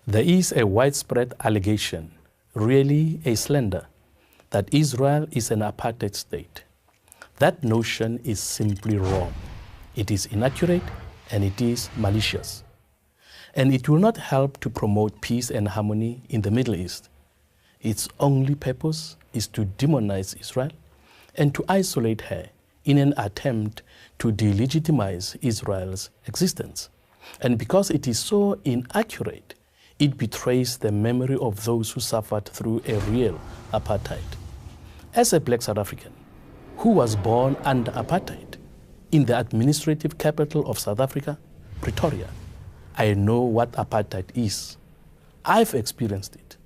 There is a widespread allegation, really a slander, that Israel is an apartheid state. That notion is simply wrong. It is inaccurate and it is malicious. And it will not help to promote peace and harmony in the Middle East. Its only purpose is to demonize Israel and to isolate her in an attempt to delegitimize Israel's existence. And because it is so inaccurate, it betrays the memory of those who suffered through a real apartheid. As a black South African who was born under apartheid in the administrative capital of South Africa, Pretoria, I know what apartheid is. I've experienced it.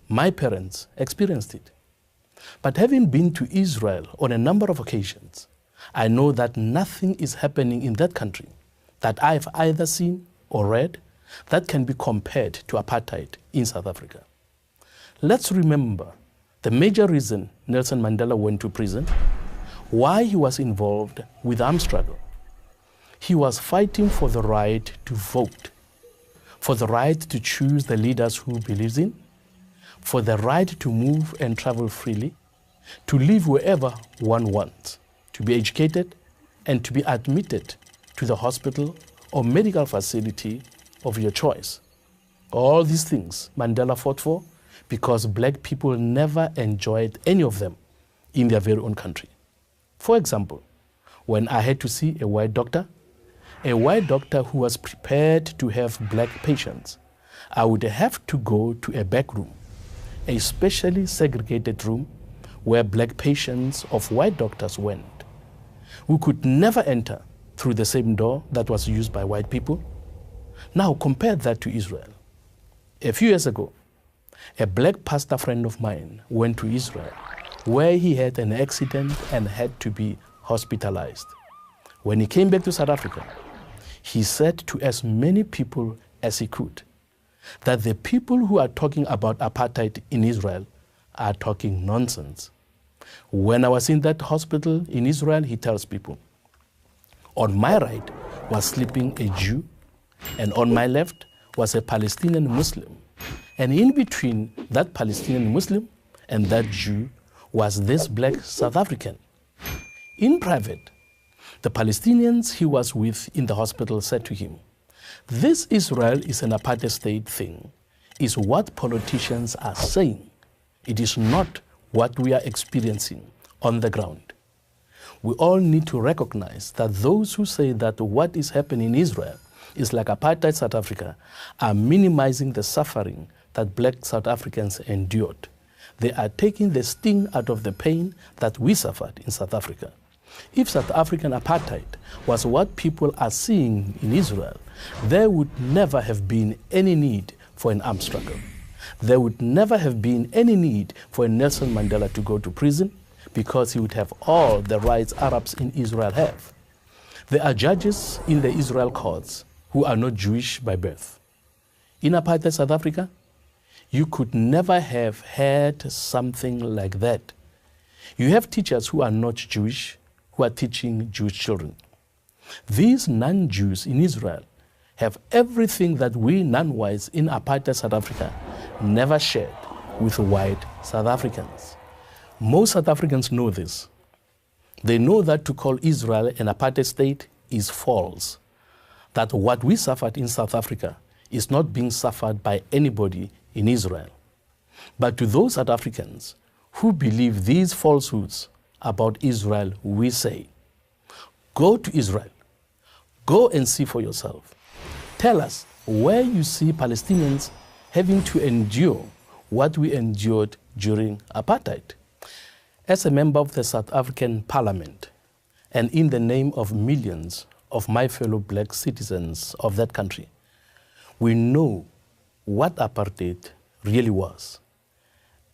My parents experienced it. But having been to Israel on a number of occasions, I know that nothing is happening in that country that I've either seen or read that can be compared to apartheid in South Africa. Let's remember the major reason Nelson Mandela went to prison, why he was involved with the armed struggle. He was fighting for the right to vote, for the right to choose the leaders who believes in, for the right to move and travel freely, to live wherever one wants, to be educated, and to be admitted to the hospital or medical facility of your choice. All these things Mandela fought for because black people never enjoyed any of them in their very own country. For example, when I had to see a white doctor who was prepared to have black patients, I would have to go to a back room, a specially segregated room where black patients of white doctors went. We could never enter through the same door that was used by white people. Now compare that to Israel. A few years ago, a black pastor friend of mine went to Israel where he had an accident and had to be hospitalized. When he came back to South Africa, he said to as many people as he could that the people who are talking about apartheid in Israel are talking nonsense. When I was in that hospital in Israel, he tells people, on my right was sleeping a Jew, and on my left was a Palestinian Muslim. And in between that Palestinian Muslim and that Jew was this black South African. In private, the Palestinians he was with in the hospital said to him, "This Israel is an apartheid state thing, is what politicians are saying. It is not what we are experiencing on the ground." We all need to recognize that those who say that what is happening in Israel is like apartheid South Africa are minimizing the suffering that black South Africans endured. They are taking the sting out of the pain that we suffered in South Africa. If South African apartheid was what people are seeing in Israel, there would never have been any need for an armed struggle. There would never have been any need for Nelson Mandela to go to prison because he would have all the rights Arabs in Israel have. There are judges in the Israel courts who are not Jewish by birth. In apartheid South Africa, you could never have had something like that. You have teachers who are not Jewish who are teaching Jewish children. These non-Jews in Israel have everything that we non-whites in apartheid South Africa never shared with white South Africans. Most South Africans know this. They know that to call Israel an apartheid state is false. That what we suffered in South Africa is not being suffered by anybody in Israel. But to those South Africans who believe these falsehoods about Israel, we say, go to Israel. Go and see for yourself. Tell us where you see Palestinians having to endure what we endured during apartheid. As a member of the South African Parliament, and in the name of millions of my fellow black citizens of that country, we know what apartheid really was.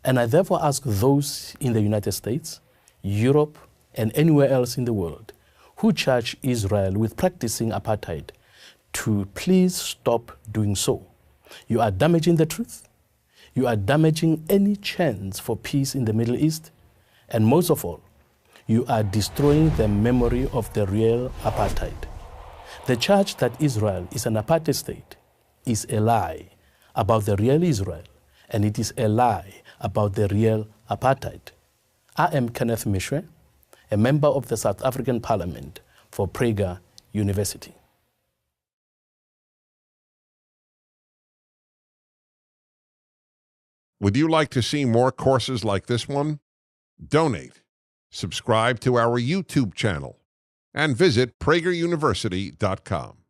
And I therefore ask those in the United States, Europe, and anywhere else in the world who charge Israel with practicing apartheid to please stop doing so. You are damaging the truth. You are damaging any chance for peace in the Middle East. And most of all, you are destroying the memory of the real apartheid. The charge that Israel is an apartheid state is a lie. about the real Israel, and it is a lie about the real apartheid. I am Kenneth Mishwe, a member of the South African Parliament for Prager University. Would you like to see more courses like this one? Donate, subscribe to our YouTube channel, and visit prageruniversity.com.